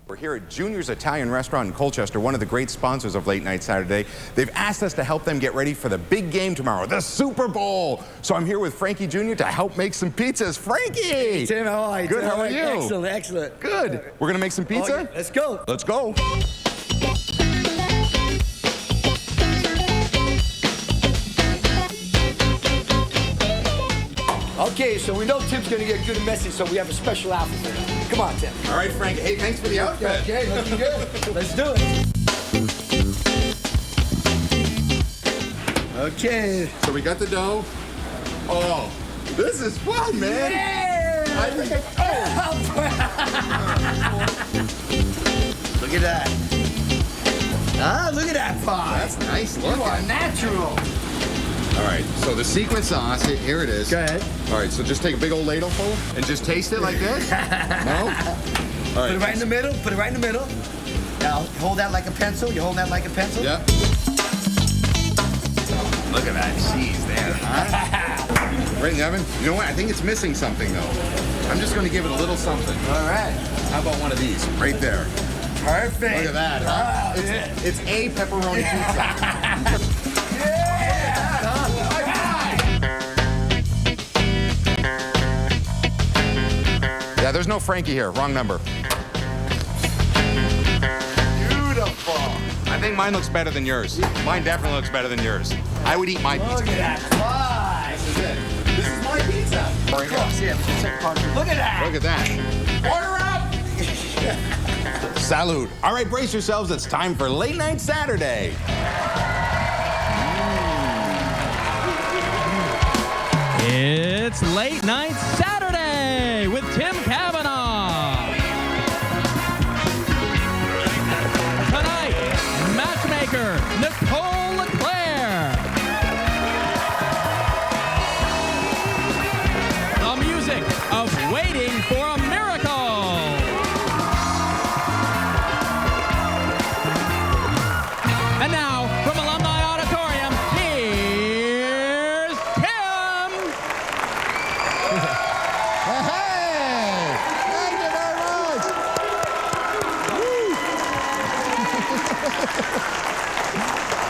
We're here at Junior's Italian Restaurant in Colchester, one of the great sponsors of Late Night Saturday. They've asked us to help them get ready for the big game tomorrow, the Super Bowl. So I'm here with Frankie Jr. to help make some pizzas. Frankie! Hey, Tim, how are you? Good, how are you? Excellent, excellent. Good. We're gonna make some pizza? Oh, yeah. Let's go. Let's go. Okay, so we know Tim's gonna get good and messy, so we have a special outfit for him. Come on, Tim. All right, Frankie. Hey, thanks for the outfit. Okay, looking good. Let's do it. Okay. So we got the dough. Oh, this is fun, man. Yeah! I think Look at that. Ah, look at that pie. That's nice looking. You are natural. All right, so the secret sauce, here it is. Go ahead. All right, so just take a big old ladle full and just taste it like this? No? All right. Put it right in the middle. Put it right in the middle. Now, hold that like a pencil. You hold that like a pencil? Yep. Look at that cheese there, huh? Right in the oven. You know what? I think it's missing something, though. I'm just going to give it a little something. All right. How about one of these right there? Perfect. Look at that, huh? Oh, yeah. It's a pepperoni pizza. Yeah, there's no Frankie here. Wrong number. Beautiful. I think mine looks better than yours. Mine definitely looks better than yours. I would eat my pizza. Look at that pie. This is it. This is my pizza. Look at that. Look at that. Order up! Salute. All right, brace yourselves. It's time for Late Night Saturday. It's Late Night Saturday with Tim Kavanagh. Tonight, matchmaker Nicole LeClerc. The music of Waiting for a Miracle. And now, from Alumni Auditorium, here's Tim. Hey! Thank you very much! Woo.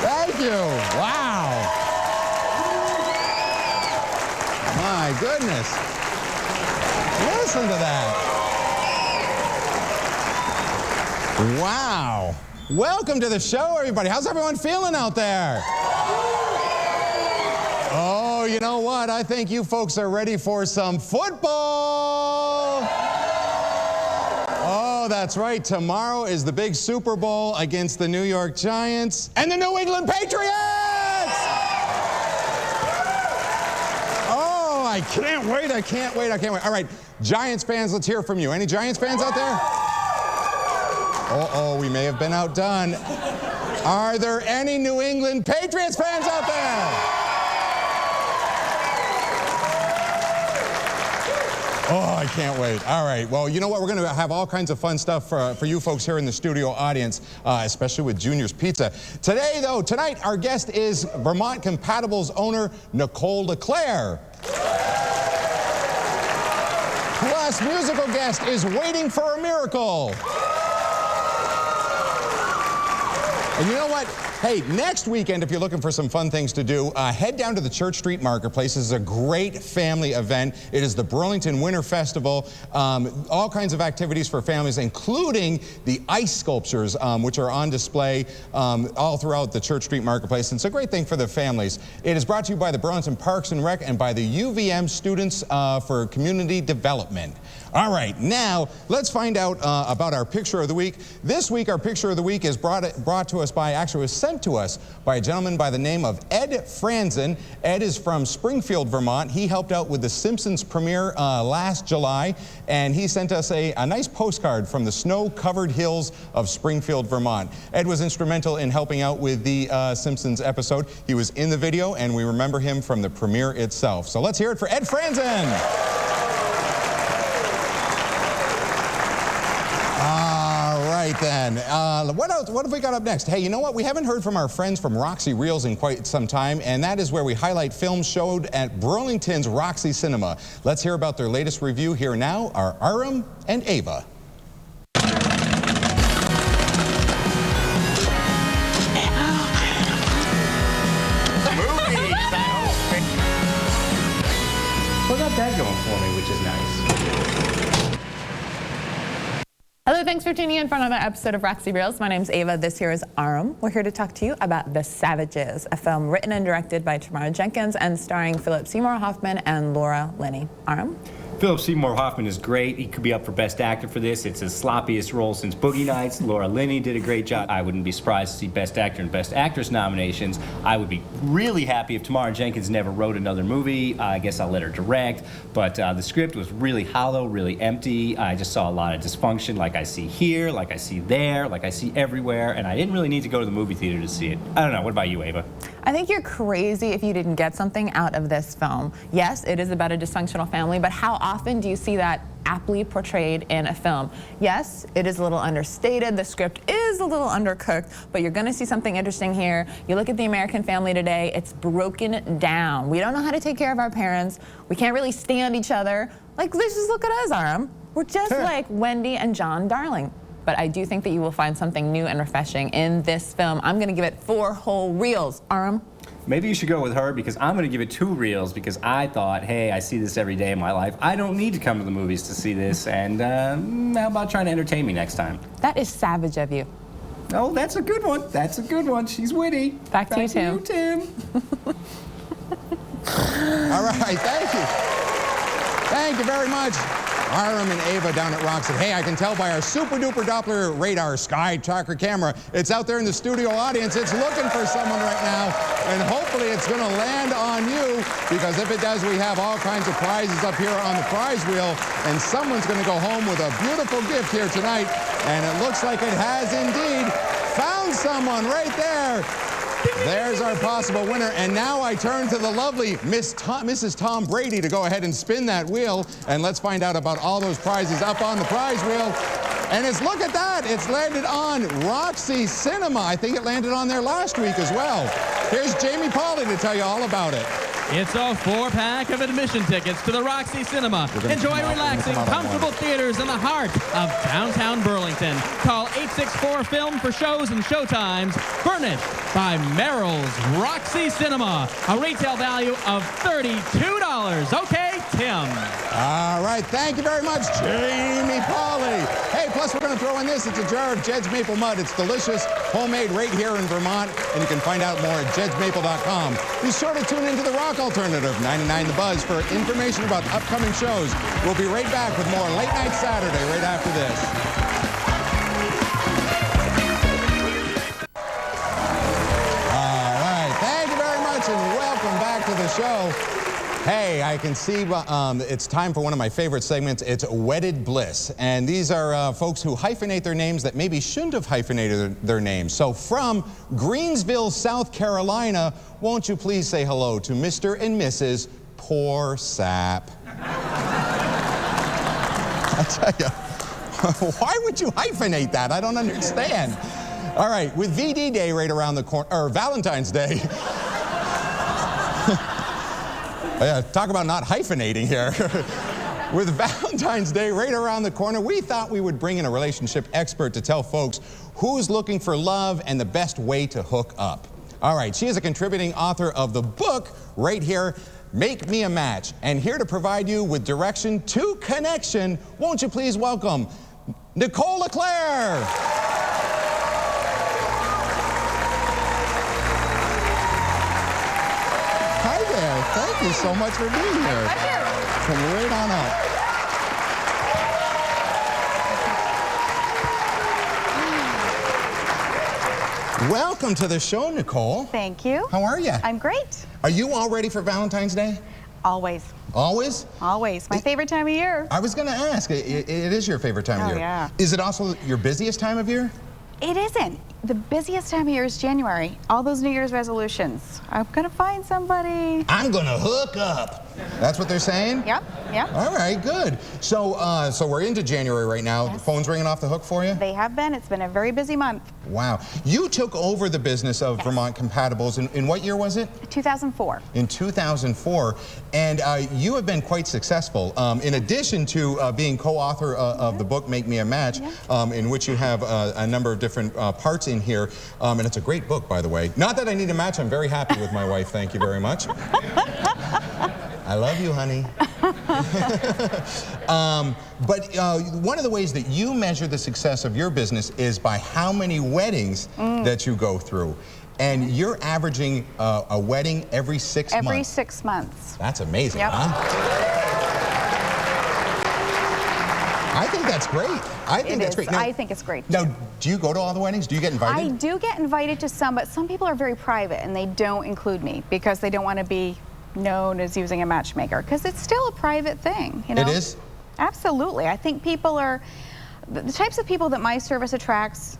Thank you! Wow! My goodness! Listen to that! Wow! Welcome to the show, everybody. How's everyone feeling out there? Oh, you know what? I think you folks are ready for some football. Oh, that's right. Tomorrow is the big Super Bowl against the New York Giants and the New England Patriots. Oh, I can't wait. I can't wait. I can't wait. All right, Giants fans, let's hear from you. Any Giants fans out there? Uh-oh, we may have been outdone. Are there any New England Patriots fans out there? Oh, I can't wait. All right. Well, you know what? We're going to have all kinds of fun stuff for you folks here in the studio audience, especially with Junior's Pizza. Today, though, tonight, our guest is Vermont Compatible's owner, Nicole LeClerc. Plus, musical guest is Waiting for a Miracle. And you know what? Hey, next weekend, if you're looking for some fun things to do, head down to the Church Street Marketplace. This is a great family event. It is the Burlington Winter Festival. All kinds of activities for families, including the ice sculptures, which are on display all throughout the Church Street Marketplace. And it's a great thing for the families. It is brought to you by the Burlington Parks and Rec and by the UVM Students for Community Development. All right, now let's find out about our Picture of the Week. This week, our Picture of the Week is brought to us by, actually was sent to us by a gentleman by the name of Ed Franzen. Ed is from Springfield, Vermont. He helped out with the Simpsons premiere last July, and he sent us a nice postcard from the snow-covered hills of Springfield, Vermont. Ed was instrumental in helping out with the Simpsons episode. He was in the video, and we remember him from the premiere itself. So let's hear it for Ed Franzen. Right then, what else? What have we got up next? Hey, you know what? We haven't heard from our friends from Roxy Reels in quite some time, and that is where we highlight films showed at Burlington's Roxy Cinema. Let's hear about their latest review. Here now are Aram and Ava. So I got that going for me, which is nice. Hello, thanks for tuning in for another episode of Roxy Reels. My name's Ava, this here is Aram. We're here to talk to you about The Savages, a film written and directed by Tamara Jenkins and starring Philip Seymour Hoffman and Laura Linney. Aram? Philip Seymour Hoffman is great. He could be up for Best Actor for this. It's his sloppiest role since Boogie Nights. Laura Linney did a great job. I wouldn't be surprised to see Best Actor and Best Actress nominations. I would be really happy if Tamara Jenkins never wrote another movie. I guess I'll let her direct. But the script was really hollow, really empty. I just saw a lot of dysfunction like I see here, like I see there, like I see everywhere. And I didn't really need to go to the movie theater to see it. I don't know. What about you, Ava? I think you're crazy if you didn't get something out of this film. Yes, it is about a dysfunctional family, but how often do you see that aptly portrayed in a film? Yes, it is a little understated, the script is a little undercooked, but you're gonna see something interesting here. You look at the American family today, it's broken down. We don't know how to take care of our parents. We can't really stand each other. Like, let's just look at us, Aram. We're just like Wendy and John Darling. But I do think that you will find something new and refreshing in this film. I'm gonna give it 4 whole reels. Aram? Maybe you should go with her because I'm going to give it 2 reels because I thought, hey, I see this every day in my life. I don't need to come to the movies to see this. And how about trying to entertain me next time? That is savage of you. Oh, that's a good one. That's a good one. She's witty. Back to you, Tim. All right, thank you. Thank you very much. Aram and Ava down at Roxy. Hey, I can tell by our super-duper Doppler radar sky tracker camera, it's out there in the studio audience. It's looking for someone right now, and hopefully it's going to land on you, because if it does, we have all kinds of prizes up here on the prize wheel, and someone's going to go home with a beautiful gift here tonight, and it looks like it has indeed found someone right there. There's our possible winner, and now I turn to the lovely Mrs. Tom Brady to go ahead and spin that wheel, and let's find out about all those prizes up on the prize wheel. And look at that, it's landed on Roxy Cinema. I think it landed on there last week as well. Here's Jamie Pauley to tell you all about it. It's a 4-pack of admission tickets to the Roxy Cinema. Enjoy relaxing, comfortable theaters in the heart of downtown Burlington. Call 864-FILM for shows and showtimes. Furnished by Merrill's Roxy Cinema. A retail value of $32. Okay, Tim. All right, thank you very much, Jamie Pauley. Hey, plus we're going to throw in this. It's a jar of Jed's Maple Mud. It's delicious, homemade right here in Vermont, and you can find out more at jedsmaple.com. Be sure to tune into the Rock Alternative 99 The Buzz for information about upcoming shows. We'll be right back with more Late Night Saturday right after this. All right, thank you very much, and welcome back to the show. Hey, I can see it's time for one of my favorite segments. It's Wedded Bliss. And these are folks who hyphenate their names that maybe shouldn't have hyphenated their names. So from Greensville, South Carolina, won't you please say hello to Mr. and Mrs. Poor Sap. I tell you, why would you hyphenate that? I don't understand. All right, with VD Day right around the corner, or Valentine's Day. Talk about not hyphenating here. With Valentine's Day right around the corner, we thought we would bring in a relationship expert to tell folks who's looking for love and the best way to hook up. All right, she is a contributing author of the book right here, Make Me a Match. And here to provide you with direction to connection, won't you please welcome Nicole LeClerc. Hi there. Thank you so much for being here. Come right on up. Welcome to the show, Nicole. Thank you. How are you? I'm great. Are you all ready for Valentine's Day? Always. Always? Always. My favorite time of year. I was going to ask. It is your favorite time of year. Yeah. Is it also your busiest time of year? It isn't. The busiest time of year is January. All those New Year's resolutions. I'm gonna find somebody. I'm gonna hook up. That's what they're saying? Yep, yep. All right, good. So we're into January right now. Yes. The phone's ringing off the hook for you? They have been. It's been a very busy month. Wow. You took over the business of Vermont Compatibles. In what year was it? 2004. In 2004. And you have been quite successful. In addition to being co-author of the book, Make Me a Match, in which you have a number of different parts in here. And it's a great book, by the way. Not that I need a match. I'm very happy with my wife. Thank you very much. I love you, honey. But one of the ways that you measure the success of your business is by how many weddings that you go through. And you're averaging a wedding every 6 months. Every 6 months. That's amazing, Yep. huh? I think that's great. I think that's great. Now, I think it's great. Now, do you go to all the weddings? Do you get invited? I do get invited to some, but some people are very private and they don't include me because they don't want to be known as using a matchmaker, because it's still a private thing, you know? It is? Absolutely. I think people are, the types of people that my service attracts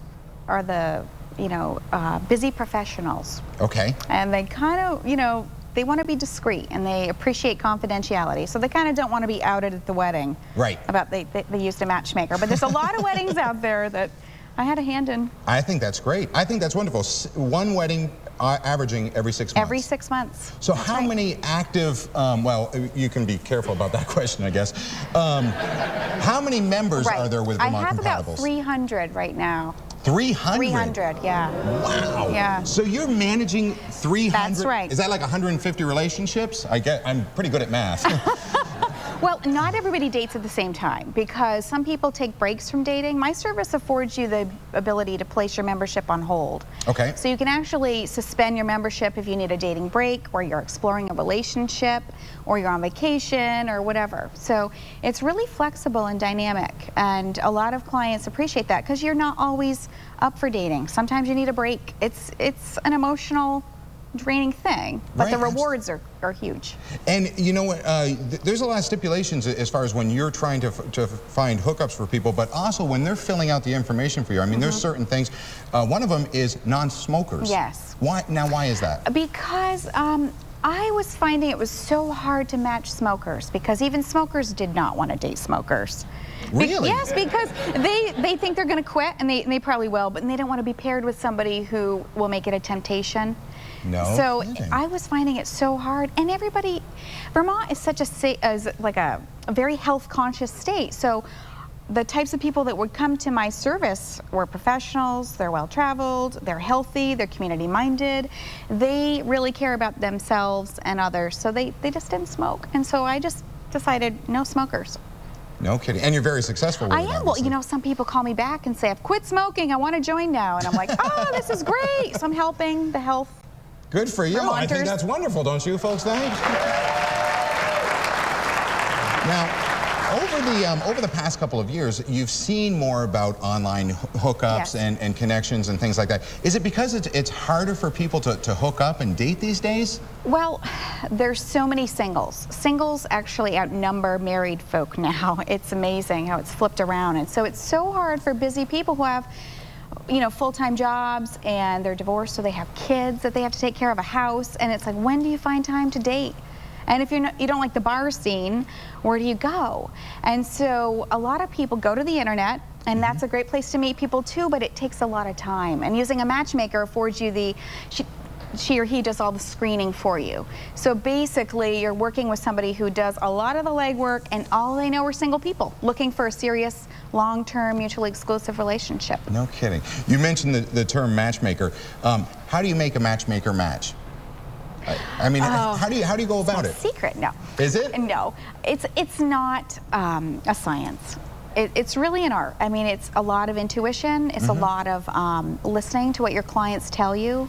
are the, busy professionals. Okay. And they kind of, they want to be discreet and they appreciate confidentiality. So they kind of don't want to be outed at the wedding. Right. About they used a matchmaker. But there's a lot of weddings out there that I had a hand in. I think that's great. I think that's wonderful. One wedding averaging every 6 months. Every 6 months. So That's how right. many active, well, you can be careful about that question, I guess. How many members are there with Vermont I have Compatibles? about 300 right now. 300? 300, yeah. Wow. Yeah. So you're managing 300? That's right. Is that like 150 relationships? I'm pretty good at math. Well, not everybody dates at the same time because some people take breaks from dating. My service affords you the ability to place your membership on hold. Okay. So you can actually suspend your membership if you need a dating break or you're exploring a relationship or you're on vacation or whatever. So it's really flexible and dynamic, and a lot of clients appreciate that because you're not always up for dating. Sometimes you need a break. It's an emotional, draining thing, but Right. the rewards are huge. And you know what, there's a lot of stipulations as far as when you're trying to find hookups for people, but also when they're filling out the information for you. I mean, there's certain things. One of them is non-smokers. Yes. Why is that? Because I was finding it was so hard to match smokers because even smokers did not want to date smokers. Really? Yes, because they think they're going to quit, and they probably will, but they don't want to be paired with somebody who will make it a temptation. No So kidding. I was finding it so hard, and Vermont is such a very health conscious state. So the types of people that would come to my service were professionals, they're well traveled, they're healthy, they're community minded, they really care about themselves and others, so they just didn't smoke. And so I just decided no smokers. No kidding. And you're very successful with I it, am. Well, obviously. some people call me back and say, I've quit smoking, I want to join now. And I'm like, oh, this is great. So I'm helping the health. Good for you. I think Vermonters. that's wonderful, don't you folks think? Now, over the past couple of years, you've seen more about online hookups Yes. and connections and things like that. Is it because it's harder for people to hook up and date these days? Well, there's so many singles. Singles actually outnumber married folk now. It's amazing how it's flipped around. And so it's so hard for busy people who have full-time jobs and they're divorced, so they have kids that they have to take care of, a house, and it's like, when do you find time to date? And if you don't like the bar scene, where do you go? And so a lot of people go to the internet, and that's a great place to meet people too, but it takes a lot of time. And using a matchmaker affords you she or he does all the screening for you. So basically, you're working with somebody who does a lot of the legwork, and all they know are single people looking for a serious, long-term, mutually exclusive relationship. No kidding. You mentioned the term matchmaker. How do you make a matchmaker match? I mean, how do you go about it? Secret, no. Is it? No, it's not a science. It's really an art. I mean, it's a lot of intuition. It's a lot of listening to what your clients tell you,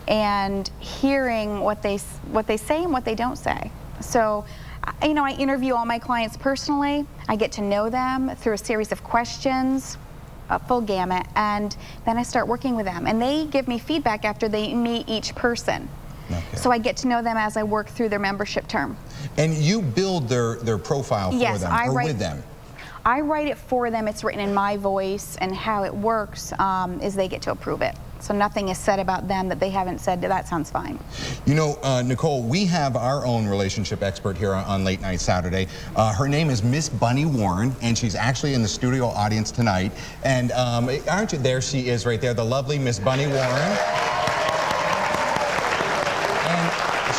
and hearing what they say and what they don't say. So, I interview all my clients personally. I get to know them through a series of questions, a full gamut, and then I start working with them. And they give me feedback after they meet each person. Okay. So I get to know them as I work through their membership term. And you build their profile for Yes, them, I or write- with them? I write it for them. It's written in my voice, and how it works is they get to approve it. So nothing is said about them that they haven't said, that sounds fine. You know, Nicole, we have our own relationship expert here on Late Night Saturday. Her name is Miss Bunny Warren, and she's actually in the studio audience tonight. And aren't you? There she is right there, the lovely Miss Bunny Warren.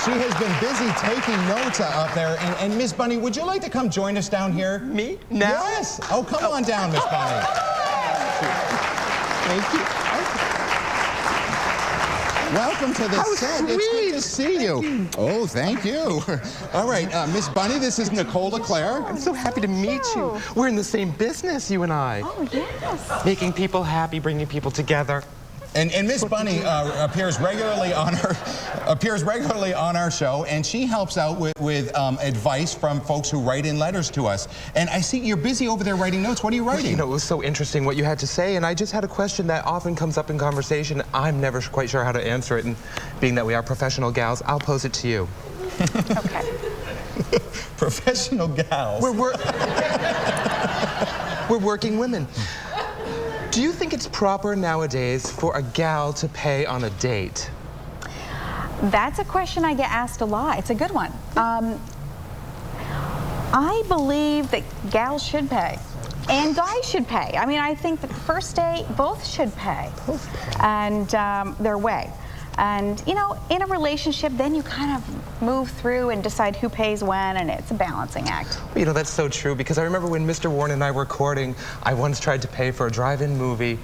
She has been busy taking notes up there. And Miss Bunny, would you like to come join us down here? Me? Now? Yes. Oh, come on down, Miss Bunny. Thank you. Welcome to the set. It's good to see you. Oh, thank you. All right, Miss Bunny, this is Nicole LeClerc. I'm so happy to meet you. We're in the same business, you and I. Oh, yes. Making people happy, bringing people together. And Miss Bunny appears regularly on our show, and she helps out with advice from folks who write in letters to us. And I see you're busy over there writing notes. What are you writing? You know, it was so interesting what you had to say, and I just had a question that often comes up in conversation. I'm never quite sure how to answer it, and being that we are professional gals, I'll pose it to you. Okay. Professional gals. We're working women. Do you think it's proper nowadays for a gal to pay on a date? That's a question I get asked a lot. It's a good one. I believe that gals should pay. And guys should pay. I mean, I think that the first date, both should pay. And their way. And, you know, in a relationship, then you kind of move through and decide who pays when, and it's a balancing act. You know, that's so true, because I remember when Mr. Warren and I were courting, I once tried to pay for a drive-in movie.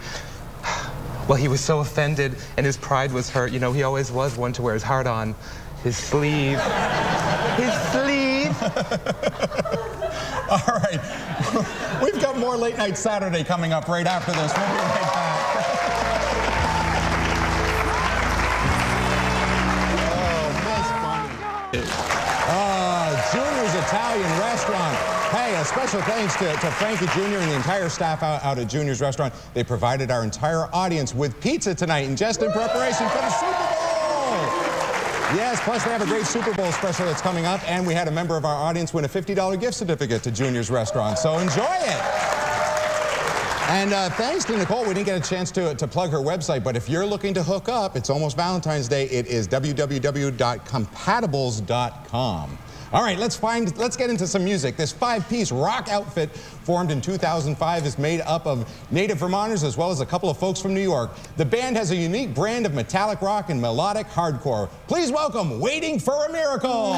Well, he was so offended, and his pride was hurt. You know, he always was one to wear his heart on his sleeve. His sleeve! All right. We've got more Late Night Saturday coming up right after this. We'll be right back. Junior's Italian Restaurant. Hey, a special thanks to Frankie Jr. and the entire staff out at Junior's Restaurant. They provided our entire audience with pizza tonight, and just in preparation for the Super Bowl. Yes, plus they have a great Super Bowl special that's coming up, and we had a member of our audience win a $50 gift certificate to Junior's Restaurant, so enjoy it. And thanks to Nicole, we didn't get a chance to plug her website, but if you're looking to hook up, it's almost Valentine's Day. It is www.compatibles.com. All right, let's get into some music. This 5-piece rock outfit formed in 2005 is made up of native Vermonters as well as a couple of folks from New York. The band has a unique brand of metallic rock and melodic hardcore. Please welcome Waiting for a Miracle.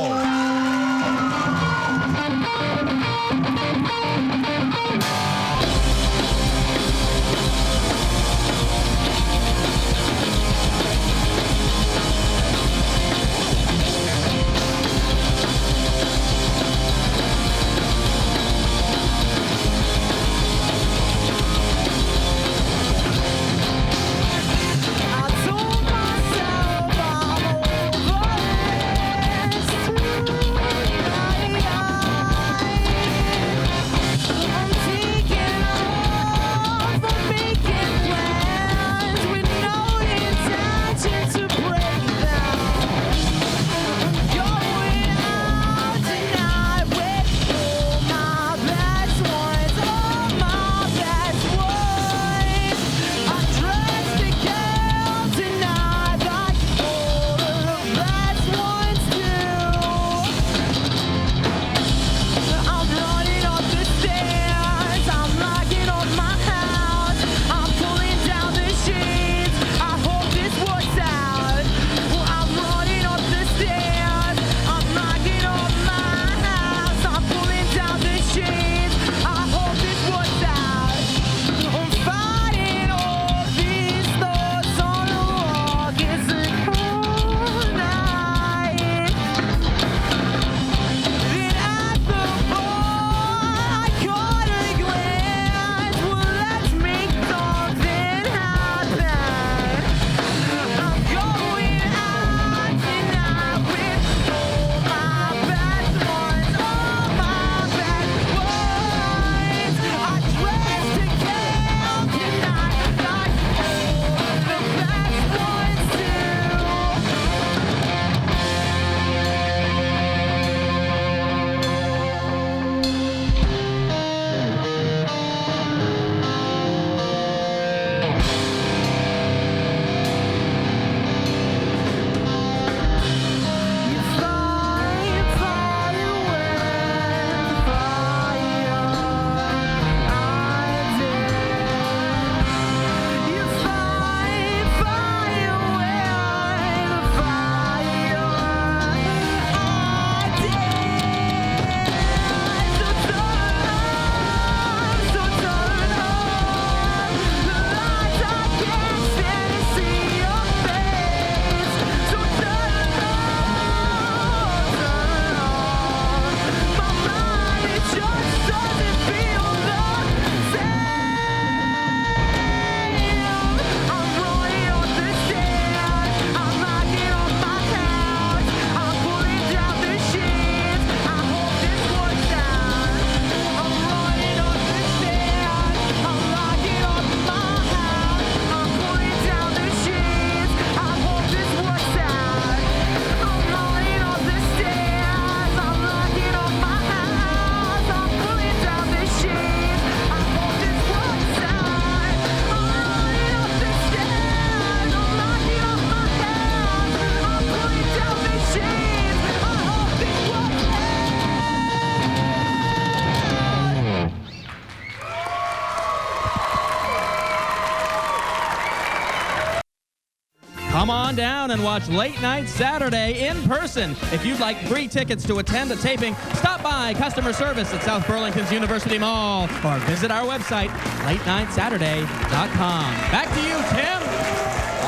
Come on down and watch Late Night Saturday in person. If you'd like free tickets to attend a taping, stop by customer service at South Burlington's University Mall or visit our website, latenightsaturday.com. Back to you, Tim.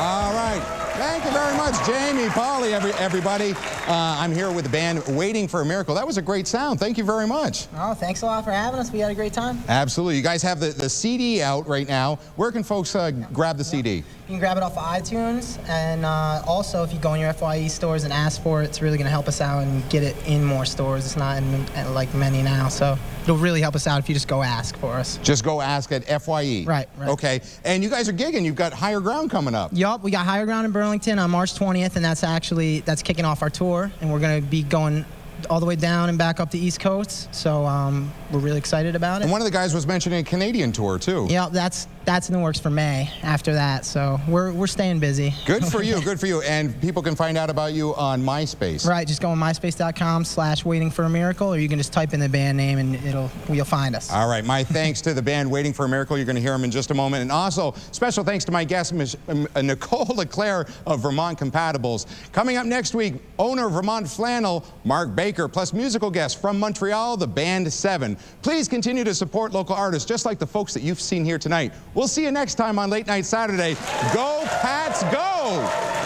All right. Thank you very much, Jamie, Polly, everybody. I'm here with the band Waiting for a Miracle. That was a great sound. Thank you very much. Oh, thanks a lot for having us. We had a great time. Absolutely. You guys have the CD out right now. Where can folks grab the CD? You can grab it off of iTunes, and also if you go in your FYE stores and ask for it, it's really going to help us out and get it in more stores. It's not in like many now, so it'll really help us out if you just go ask for us. Just go ask at FYE. Right. Okay. And you guys are gigging. You've got Higher Ground coming up. Yup, we got Higher Ground in Burlington on March 20th, and that's kicking off our tour, and we're going to be going all the way down and back up the East Coast, so we're really excited about it. And one of the guys was mentioning a Canadian tour too. Yeah, that's in the works for May after that, so we're staying busy. Good for you, good for you. And people can find out about you on MySpace. Right, just go on myspace.com/waitingforamiracle, or you can just type in the band name and you'll find us. All right, my thanks to the band Waiting for a Miracle. You're going to hear them in just a moment. And also, special thanks to my guest, Nicole LeClerc of Vermont Compatibles. Coming up next week, owner of Vermont Flannel, Mark Baker, plus musical guests from Montreal, the Band 7. Please continue to support local artists, just like the folks that you've seen here tonight. We'll see you next time on Late Night Saturday. Go, Pats, go!